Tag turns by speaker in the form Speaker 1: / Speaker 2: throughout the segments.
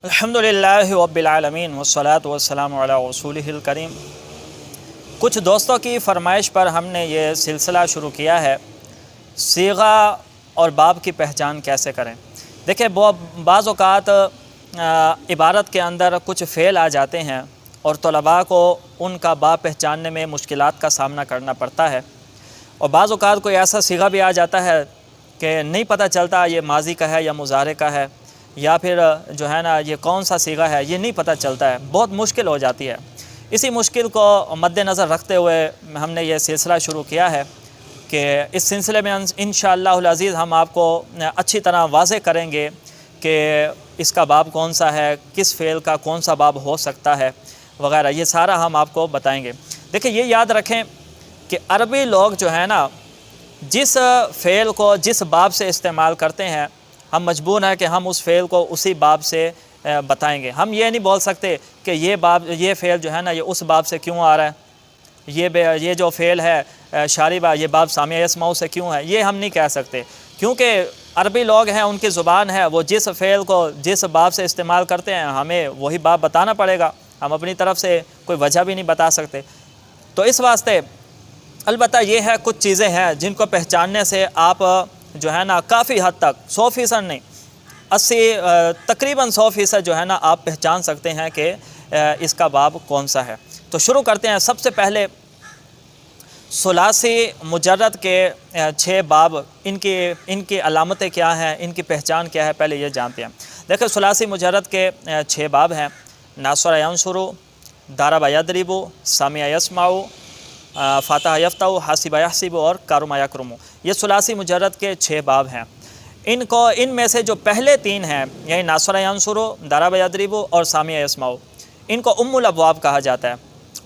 Speaker 1: الحمدللہ رب العالمین والصلاة والسلام علی رسولہ الکریم۔ کچھ دوستوں کی فرمائش پر ہم نے یہ سلسلہ شروع کیا ہے، صیغہ اور باب کی پہچان کیسے کریں۔ دیکھیں، بعض اوقات عبارت کے اندر کچھ فعل آ جاتے ہیں اور طلباء کو ان کا باب پہچاننے میں مشکلات کا سامنا کرنا پڑتا ہے، اور بعض اوقات کوئی ایسا صیغہ بھی آ جاتا ہے کہ نہیں پتہ چلتا یہ ماضی کا ہے یا مضارع کا ہے، یا پھر جو ہے نا یہ کون سا صیغہ ہے یہ نہیں پتہ چلتا ہے، بہت مشکل ہو جاتی ہے۔ اسی مشکل کو مد نظر رکھتے ہوئے ہم نے یہ سلسلہ شروع کیا ہے کہ اس سلسلے میں انشاءاللہ العزیز ہم آپ کو اچھی طرح واضح کریں گے کہ اس کا باب کون سا ہے، کس فعل کا کون سا باب ہو سکتا ہے وغیرہ، یہ سارا ہم آپ کو بتائیں گے۔ دیکھیں، یہ یاد رکھیں کہ عربی لوگ جو ہے نا جس فعل کو جس باب سے استعمال کرتے ہیں، ہم مجبور ہیں کہ ہم اس فعل کو اسی باب سے بتائیں گے۔ ہم یہ نہیں بول سکتے کہ یہ فعل جو ہے نا یہ اس باب سے کیوں آ رہا ہے، یہ جو فعل ہے شاربہ یہ باب سامع یسمع سے کیوں ہے، یہ ہم نہیں کہہ سکتے، کیونکہ عربی لوگ ہیں، ان کی زبان ہے، وہ جس فعل کو جس باب سے استعمال کرتے ہیں ہمیں وہی باب بتانا پڑے گا، ہم اپنی طرف سے کوئی وجہ بھی نہیں بتا سکتے۔ تو اس واسطے البتہ یہ ہے کچھ چیزیں ہیں جن کو پہچاننے سے آپ جو ہے نا کافی حد تک 100% نہیں 80 تقریباً 100% جو ہے نا آپ پہچان سکتے ہیں کہ اس کا باب کون سا ہے۔ تو شروع کرتے ہیں۔ سب سے پہلے ثلاثی مجرد کے 6 باب، ان کی علامتیں کیا ہیں، ان کی پہچان کیا ہے، پہلے یہ جانتے ہیں۔ دیکھیں، ثلاثی مجرد کے 6 باب ہیں: ناصر ینصر، ضرب یضرب، سمع یسمع، فتح یفتح، حاسب یحسب اور کرم یکرم۔ یہ ثلاثی مجرد کے 6 باب ہیں۔ ان میں سے جو پہلے 3 ہیں، یعنی ناصر ینصر، ضرب یضرب اور سمع یسمع، ان کو ام الابواب کہا جاتا ہے۔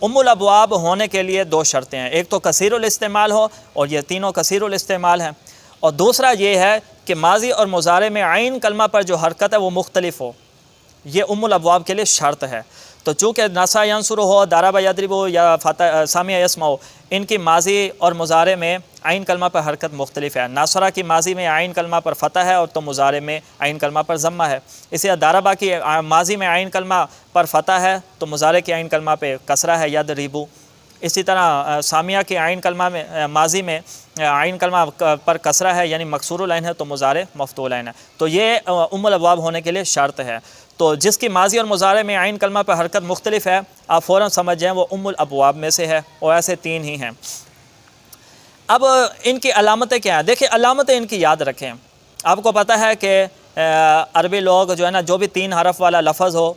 Speaker 1: ام الابواب ہونے کے لیے 2 شرطیں ہیں، ایک تو کثیر الاستعمال ہو، اور یہ تینوں کثیر الاستعمال ہیں، اور دوسرا یہ ہے کہ ماضی اور مضارع میں عین کلمہ پر جو حرکت ہے وہ مختلف ہو، یہ ام الابواب کے لیے شرط ہے۔ تو چونکہ ناصر ینصر ہو، ضرب یضرب یا سمع یسمع، ان کی ماضی اور مضارع میں عین کلمہ پر حرکت مختلف ہے۔ ناصرہ کی ماضی میں عین کلمہ پر فتح ہے اور تو مضارع میں عین کلمہ پر ضمہ ہے۔ اسی طرح ضربہ کی ماضی میں عین کلمہ پر فتح ہے تو مضارع کی عین کلمہ پہ کسرہ ہے، یضرب۔ اسی طرح سامعہ کی عین کلمہ میں ماضی میں عین کلمہ پر کسرہ ہے، یعنی مکسور العین ہے تو مضارع مفتوح العین ہے۔ تو یہ ام الابواب ہونے کے لیے شرط ہے۔ تو جس کی ماضی اور مضارع میں عین کلمہ پر حرکت مختلف ہے، آپ فوراً سمجھ جائیں وہ ام الابواب میں سے ہے، اور ایسے 3 ہی ہیں۔ اب ان کی علامتیں کیا ہیں؟ دیکھیں، علامتیں ان کی یاد رکھیں۔ آپ کو پتہ ہے کہ عربی لوگ جو ہے نا جو بھی 3 حرف والا لفظ ہو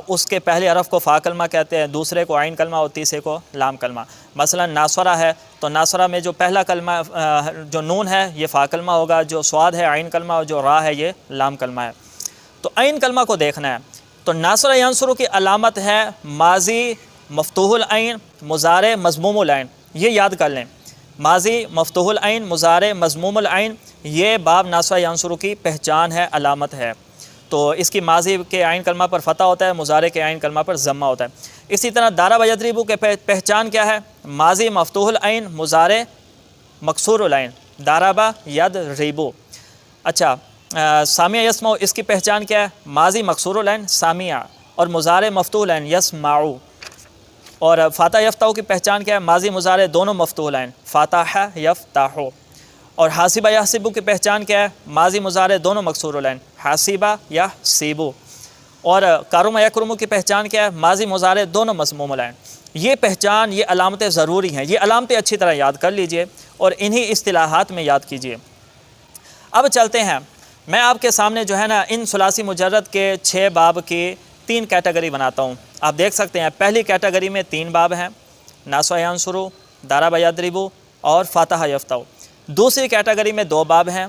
Speaker 1: اس کے پہلے حرف کو فا کلمہ کہتے ہیں، دوسرے کو عین کلمہ اور تیسرے کو لام کلمہ۔ مثلا ناصرہ ہے تو ناصرہ میں جو پہلا کلمہ جو نون ہے یہ فا کلمہ ہوگا، جو صاد ہے عین کلمہ، اور جو را ہے یہ لام کلمہ ہے۔ تو عین کلمہ کو دیکھنا ہے۔ تو ناصر ینصر کی علامت ہے ماضی مفتوح العین، مضارع مضموم العین، یہ یاد کر لیں۔ ماضی مفتوح العین، مضارع مضموم العین، یہ باب ناصر ینصر کی پہچان ہے، علامت ہے۔ تو اس کی ماضی کے عین کلمہ پر فتح ہوتا ہے، مضارع کے عین کلمہ پر ضمہ ہوتا ہے۔ اسی طرح ضرب یضرب کے پہچان کیا ہے؟ ماضی مفتوح العین، مضارع مکسور العین، ضرب یضرب۔ اچھا، سامع یسمع، اس کی پہچان کیا ہے؟ ماضی مکسور العین سامع، اور مضارع مفتوح العین یسمع۔ اور فاتح یفتح کی پہچان کیا ہے؟ ماضی مضارع دونوں مفتوح العین، فاتح یفتح۔ اور حاسب یحسب کی پہچان کیا ہے؟ ماضی مضارع دونوں مکسور العین، حاسب یحسب۔ اور کرم یکرم کی پہچان کیا ہے؟ ماضی مضارع دونوں مضموم العین۔ یہ پہچان، یہ علامتیں ضروری ہیں، یہ علامتیں اچھی طرح یاد کر لیجئے اور انہی اصطلاحات میں یاد کیجئے۔ اب چلتے ہیں، میں آپ کے سامنے جو ہے نا ان ثلاثی مجرد کے 6 باب کی 3 کیٹیگری بناتا ہوں۔ آپ دیکھ سکتے ہیں پہلی کیٹیگری میں 3 باب ہیں: ناصر ینصر، ضرب یضرب اور فتح یفتح۔ دوسری کیٹیگری میں 2 باب ہیں: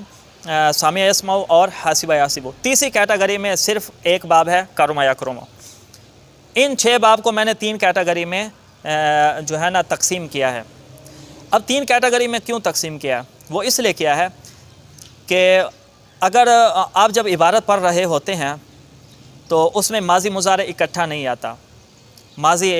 Speaker 1: سامع یسمع اور حاسب یحسب۔ تیسری کیٹیگری میں صرف 1 باب ہے: کرم یکرم۔ ان 6 باب کو میں نے 3 کیٹیگری میں جو ہے نا تقسیم کیا ہے۔ اب 3 کیٹیگری میں کیوں تقسیم کیا ہے؟ وہ اس لیے کیا ہے کہ اگر آپ جب عبارت پڑھ رہے ہوتے ہیں تو اس میں ماضی مضارع اکٹھا نہیں آتا، ماضی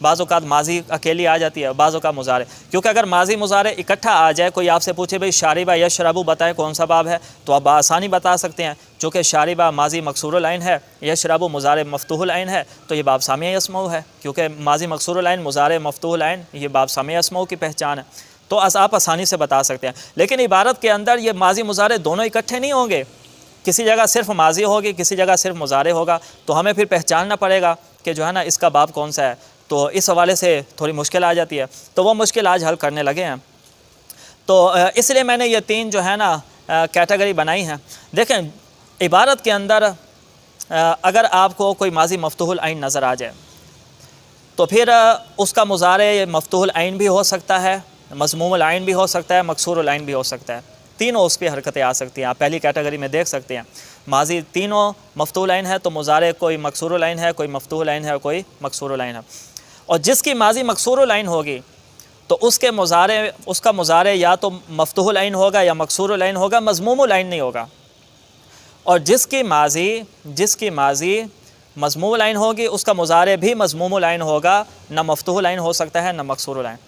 Speaker 1: بعض اوقات ماضی اکیلی آ جاتی ہے، بعض اوقات مضارع، کیونکہ اگر ماضی مضارع اکٹھا آ جائے، کوئی آپ سے پوچھے بھئی شاربہ یشربو بتائیں کون سا باب ہے، تو آپ بآسانی بتا سکتے ہیں، چونکہ شاربہ ماضی مکسور العین ہے، یشربو مضارع مفتوح العین ہے، تو یہ باب سامع یسمعو ہے، کیونکہ ماضی مکسور العین مضارع مفتوح العین یہ باب سامع یسمعو کی پہچان ہے، تو آپ آسانی سے بتا سکتے ہیں۔ لیکن عبارت کے اندر یہ ماضی مضارع دونوں اکٹھے نہیں ہوں گے، کسی جگہ صرف ماضی ہوگی، کسی جگہ صرف مضارع ہوگا، تو ہمیں پھر پہچاننا پڑے گا کہ جو ہے نا اس کا باب کون سا ہے، تو اس حوالے سے تھوڑی مشکل آ جاتی ہے، تو وہ مشکل آج حل کرنے لگے ہیں۔ تو اس لیے میں نے یہ تین جو ہے نا کیٹیگری بنائی ہیں۔ دیکھیں عبارت کے اندر اگر آپ کو کوئی ماضی مفتوح العین نظر آ جائے تو پھر اس کا مضارع مفتوح العین بھی ہو سکتا ہے، مضموم العین بھی ہو سکتا ہے، مکسور العین بھی ہو سکتا ہے، تینوں اس پہ حرکتیں آ سکتی ہیں۔ آپ پہلی کیٹیگری میں دیکھ سکتے ہیں ماضی تینوں مفتوح العین ہے تو مضارع کوئی مکسور العین ہے، کوئی مفتوح العین ہے، کوئی مکسور العین ہے، اور جس کی ماضی مکسور العین ہوگی تو اس کا مضارع یا تو مفتوح العین ہوگا یا مکسور العین ہوگا، مضموم العین نہیں ہوگا، اور جس کی ماضی مضموم العین ہوگی اس کا مضارع بھی مضموم العین ہوگا، نہ مفتوح العین ہو سکتا ہے نہ مکسور العین۔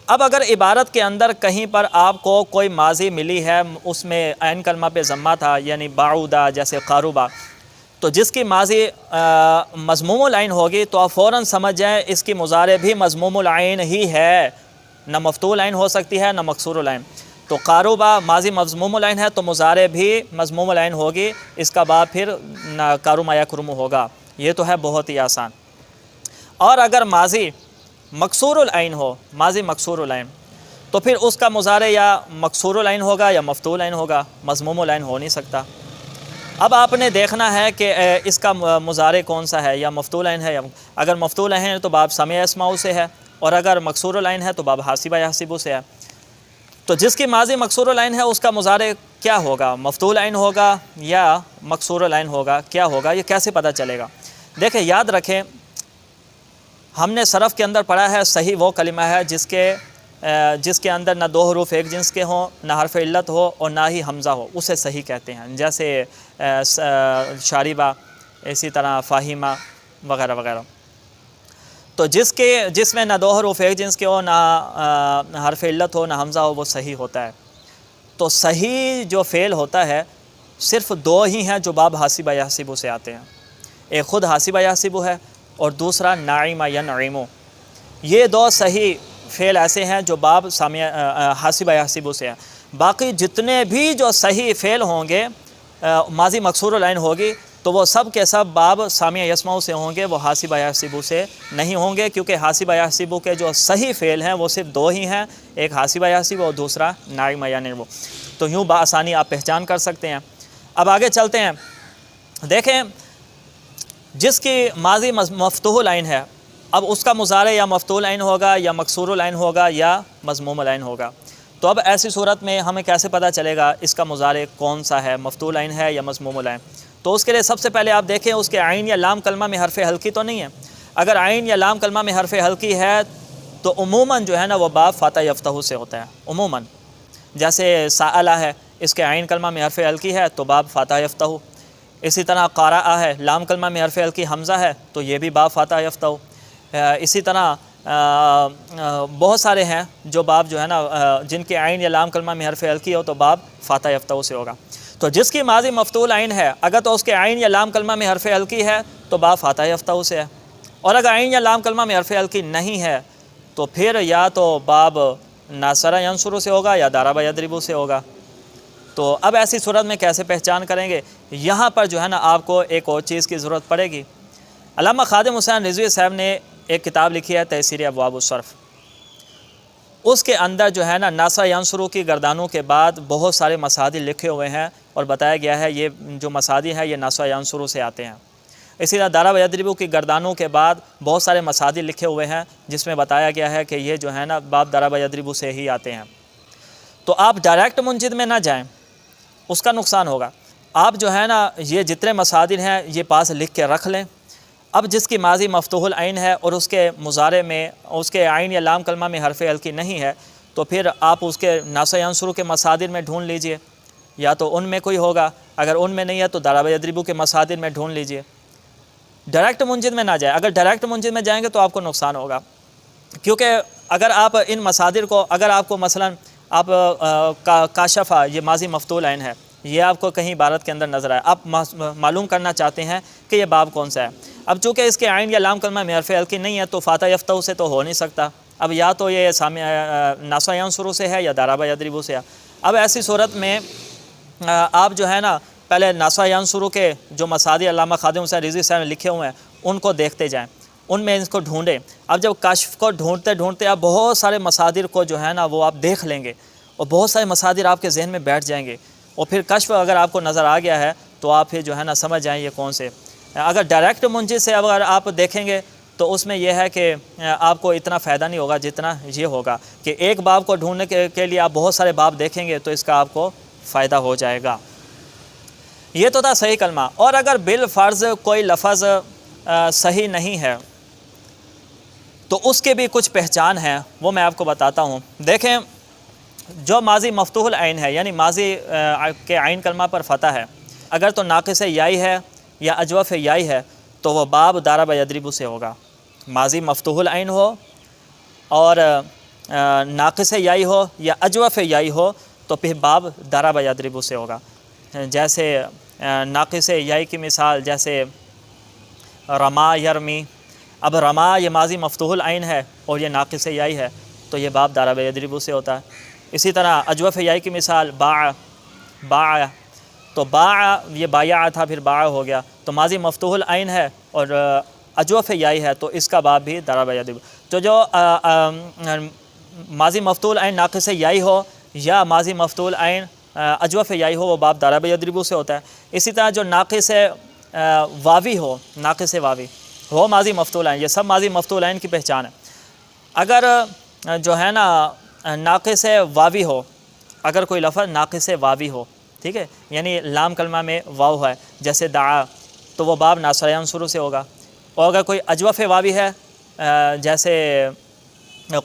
Speaker 1: اب اگر عبارت کے اندر کہیں پر آپ کو کوئی ماضی ملی ہے، اس میں عین کلمہ پہ ضمہ تھا، یعنی باعودہ جیسے قاربہ، تو جس کی ماضی مضموم العین ہوگی تو آپ فوراً سمجھ جائیں اس کی مضارع بھی مضموم العین ہی ہے، نہ مفتوح العین ہو سکتی ہے نہ مکسور العین۔ تو قاربہ ماضی مضموم العین ہے تو مضارع بھی مضموم العین ہوگی، اس کا باب پھر کارما یکرم ہوگا۔ یہ تو ہے بہت ہی آسان۔ اور اگر ماضی مکسور العین ہو، ماضی مکسور العین، تو پھر اس کا مضارع یا مکسور العین ہوگا یا مفتوح العین ہوگا، مضموم العین ہو نہیں سکتا۔ اب آپ نے دیکھنا ہے کہ اس کا مضارع کون سا ہے، یا مفتوح العین ہے، یا اگر مفتوح العین ہے تو باب سامع یسمعو سے ہے، اور اگر مکسور العین ہے تو باب حاسبہ یحسبو سے ہے۔ تو جس کی ماضی مکسور العین ہے اس کا مضارع کیا ہوگا، مفتوح العین ہوگا یا مکسور العین ہوگا، کیا ہوگا، یہ کیسے پتہ چلے گا؟ دیکھیں یاد رکھیں، ہم نے صرف کے اندر پڑھا ہے صحیح وہ کلمہ ہے جس کے اندر نہ دو حروف ایک جنس کے ہوں، نہ حرف علت ہو اور نہ ہی حمزہ ہو، اسے صحیح کہتے ہیں، جیسے شاربہ، اسی طرح فاہمہ وغیرہ وغیرہ۔ تو جس میں نہ دو حروف ایک جنس کے ہو، نہ حرف علت ہو، نہ حمزہ ہو، وہ صحیح ہوتا ہے۔ تو صحیح جو فعل ہوتا ہے صرف دو ہی ہیں جو باب حاسبہ یحسبو سے آتے ہیں، ایک خود حاسبہ یحسبو ہے اور دوسرا ناعم ینعم۔ یہ دو صحیح فعل ایسے ہیں جو باب حاسبہ یحسبو سے ہیں۔ باقی جتنے بھی جو صحیح فعل ہوں گے، ماضی مکسور العین ہوگی، تو وہ سب کے سب باب سامع یسمعو سے ہوں گے، وہ حاسبہ یحسبو سے نہیں ہوں گے، کیونکہ حاسبہ یحسبو کے جو صحیح فعل ہیں وہ صرف دو ہی ہیں، ایک حاسبہ یحسبو اور دوسرا ناعم ینعم۔ تو یوں بآسانی آپ پہچان کر سکتے ہیں۔ اب آگے چلتے ہیں، دیکھیں جس کی ماضی مفتوح العین ہے، اب اس کا مضارع یا مفتوح العین ہوگا یا مکسور العین ہوگا یا مضموم العین ہوگا۔ تو اب ایسی صورت میں ہمیں کیسے پتہ چلے گا اس کا مضارع کون سا ہے، مفتوح العین ہے یا مضموم العین؟ تو اس کے لیے سب سے پہلے آپ دیکھیں اس کے عین یا لام کلمہ میں حرف حلقی تو نہیں ہے۔ اگر عین یا لام کلمہ میں حرف حلقی ہے تو عموماً جو ہے نا وہ باب فاتح یفتح سے ہوتا ہے، عموماً، جیسے سائلہ ہے، اس کے عین کلمہ میں حرف حلقی ہے تو باب فاتح یفتح۔ اسی طرح قارآ ہے، لام کلمہ میں حرف حلقی حمزہ ہے تو یہ بھی باب فاتح یفتح۔ اسی طرح بہت سارے ہیں جو باب جو ہے نا جن کے عین یا لام کلمہ میں حرف حلقی ہو تو باب فاتح یفتح سے ہوگا۔ تو جس کی ماضی مفتوح العین ہے، اگر تو اس کے عین یا لام کلمہ میں حرف حلقی ہے تو باب فاتح یفتح سے ہے، اور اگر عین یا لام کلمہ میں حرف حلقی نہیں ہے تو پھر یا تو باب ناصر ینصر سے ہوگا یا ضرب یضرب سے ہوگا۔ تو اب ایسی صورت میں کیسے پہچان کریں گے؟ یہاں پر جو ہے نا آپ کو ایک اور چیز کی ضرورت پڑے گی۔ علامہ خادم حسین رضوی صاحب نے ایک کتاب لکھی ہے تیسیر ابواب الصرف، اس کے اندر جو ہے نا ناصر ینصر کی گردانوں کے بعد بہت سارے مسادی لکھے ہوئے ہیں اور بتایا گیا ہے یہ جو مسادی ہیں یہ ناصر ینصر سے آتے ہیں۔ اسی طرح ضرب یضرب کی گردانوں کے بعد بہت سارے مسادی لکھے ہوئے ہیں جس میں بتایا گیا ہے کہ یہ جو ہے نا باب ضرب یضرب سے ہی آتے ہیں۔ تو آپ ڈائریکٹ منجد میں نہ جائیں، اس کا نقصان ہوگا۔ آپ جو ہے نا یہ جتنے مسادر ہیں یہ پاس لکھ کے رکھ لیں۔ اب جس کی ماضی مفتوح العین ہے اور اس کے مضارع میں اس کے عین یا لام کلمہ میں حرف حلقی نہیں ہے تو پھر آپ اس کے ناصر ینصر کے مسادر میں ڈھونڈ لیجئے، یا تو ان میں کوئی ہوگا، اگر ان میں نہیں ہے تو ضرب یضرب کے مسادر میں ڈھونڈ لیجئے۔ ڈائریکٹ منجد میں نہ جائیں. اگر ڈائریکٹ منجد میں جائیں گے تو آپ کو نقصان ہوگا، کیونکہ اگر آپ ان مصادر کو، اگر آپ کو مثلا آپ کاشفہ، یہ ماضی مفتول عین ہے، یہ آپ کو کہیں عبارت کے اندر نظر آئے، آپ معلوم کرنا چاہتے ہیں کہ یہ باب کون سا ہے. اب چونکہ اس کے عین یا لام کلمہ میں حرف حلقی نہیں ہے تو فاتح یفتح سے تو ہو نہیں سکتا. اب یا تو یہ ناسا ینصروا سے ہے یا ضرب یضرب سے ہے. اب ایسی صورت میں آپ جو ہے نا پہلے ناسا ینصروا کے جو مصادر علامہ خادم حسین رضوی صاحب نے لکھے ہوئے ہیں ان کو دیکھتے جائیں، ان میں اس کو ڈھونڈیں. اب جب کاشف کو ڈھونڈتے ڈھونڈتے آپ بہت سارے مصادر کو جو ہے نا وہ آپ دیکھ لیں گے، اور بہت سارے مصادر آپ کے ذہن میں بیٹھ جائیں گے، اور پھر کشف اگر آپ کو نظر آ گیا ہے تو آپ پھر جو ہے نا سمجھ جائیں یہ کون سے. اگر ڈائریکٹ منجد سے اگر آپ دیکھیں گے تو اس میں یہ ہے کہ آپ کو اتنا فائدہ نہیں ہوگا جتنا یہ ہوگا کہ ایک باب کو ڈھونڈنے کے لیے آپ بہت سارے باب دیکھیں گے تو اس کا آپ کو فائدہ ہو جائے گا. یہ تو تھا صحیح کلمہ. اور اگر بالفرض کوئی لفظ صحیح نہیں ہے تو اس کے بھی کچھ پہچان ہے، وہ میں آپ کو بتاتا ہوں. دیکھیں، جو ماضی مفتوح العین ہے یعنی ماضی کے عین کلمہ پر فتح ہے، اگر تو ناقص یائی ہے یا اجوف یائی ہے تو وہ باب ضرب یضرب سے ہوگا. ماضی مفتوح العین ہو اور ناقص یائی ہو یا اجوف یائی ہو تو پھر باب ضرب یضرب سے ہوگا. جیسے ناقص یائی کی مثال جیسے رما یرمی. اب رما یہ ماضی مفتوح العین ہے اور یہ ناقص یائی ہے تو یہ باب ضرب یضرب سے ہوتا ہے. اسی طرح اجوف یائی کی مثال باع تو باع یہ بایع تھا پھر باع ہو گیا، تو ماضی مفتوح العین ہے اور اجوف یائی ہے تو اس کا باب بھی ضرب یضرب. تو جو ماضی مفتوح العین ناقص یائی ہو یا ماضی مفتوح العین اجوف یائی ہو وہ باب ضرب یضرب سے ہوتا ہے. اسی طرح جو ناقص واوی ہو، ناقص واوی وہ ماضی مفتوح العین، یہ سب ماضی مفتوح العین کی پہچان ہے. اگر جو ہے نا ناقص واوی ہو، اگر کوئی لفظ ناقص واوی ہو، ٹھیک ہے، یعنی لام کلمہ میں واو ہے جیسے دعا تو وہ باب ناصر ینصر سے ہوگا. اور اگر کوئی اجوف واوی ہے جیسے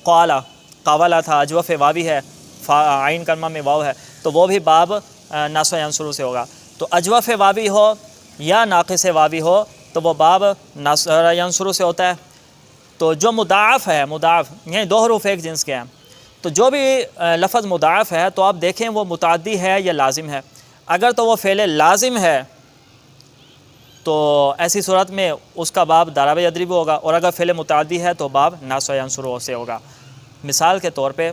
Speaker 1: قاولا تھا، اجوف واوی ہے، عین کلمہ میں واو ہے تو وہ بھی باب ناصر ینصر سے ہوگا. تو اجوف واوی ہو یا ناقص واوی ہو تو وہ باب ناصر ینصر سے ہوتا ہے. تو جو مضاعف ہے، مضاعف یعنی دو حروف ایک جنس کے ہیں، تو جو بھی لفظ مضاعف ہے تو آپ دیکھیں وہ متعدی ہے یا لازم ہے. اگر تو وہ فعل لازم ہے تو ایسی صورت میں اس کا باب ضرب یضرب ہوگا، اور اگر فعل متعدی ہے تو باب ناصر ینصر سے ہوگا. مثال کے طور پہ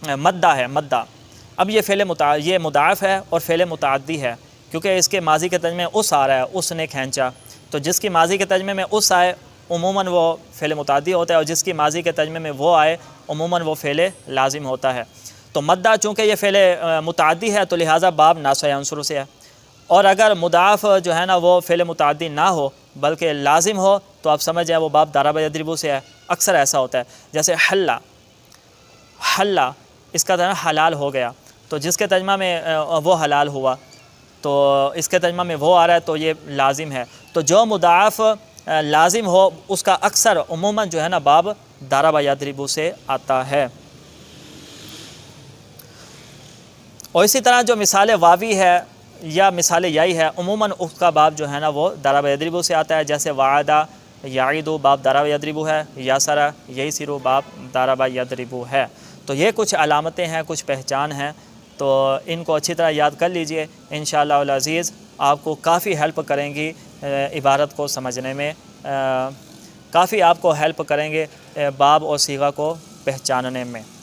Speaker 1: مدہ ہے، مدہ. اب یہ یہ مضاعف ہے اور فعل متعدی ہے کیونکہ اس کے ماضی کے ترجمے میں اس آ رہا ہے، اس نے کھینچا. تو جس کی ماضی کے ترجمے میں اس آئے عموماً وہ فعل متعدی ہوتا ہے، اور جس کی ماضی کے ترجمے میں وہ آئے عموماً وہ فعل لازم ہوتا ہے. تو مدہ چونکہ یہ فعل متعدی ہے تو لہٰذا باب ناصر ینصر سے ہے. اور اگر مضاعف جو ہے نا وہ فعل متعدی نہ ہو بلکہ لازم ہو تو آپ سمجھ جائیں وہ باب ضرب یضرب سے ہے. اکثر ایسا ہوتا ہے، جیسے حلہ اس کا ترجمہ حلال ہو گیا، تو جس کے ترجمہ میں وہ حلال ہوا تو اس کے ترجمہ میں وہ آ رہا ہے تو یہ لازم ہے. تو جو مضاعف لازم ہو اس کا اکثر عموماً جو ہے نا باب ضرب یضرب سے آتا ہے. اور اسی طرح جو مثال واوی ہے یا مثال یائی ہے عموماً اس کا باب جو ہے نا وہ ضرب یضرب سے آتا ہے. جیسے وعدہ یعید باب ضرب یضرب ہے، یاسر ییسر باب ضرب یضرب ہے. تو یہ کچھ علامتیں ہیں، کچھ پہچان ہیں، تو ان کو اچھی طرح یاد کر لیجئے. انشاءاللہ العزیز آپ کو کافی ہیلپ کریں گی عبارت کو سمجھنے میں، کافی آپ کو ہیلپ کریں گے باب اور صیغہ کو پہچاننے میں.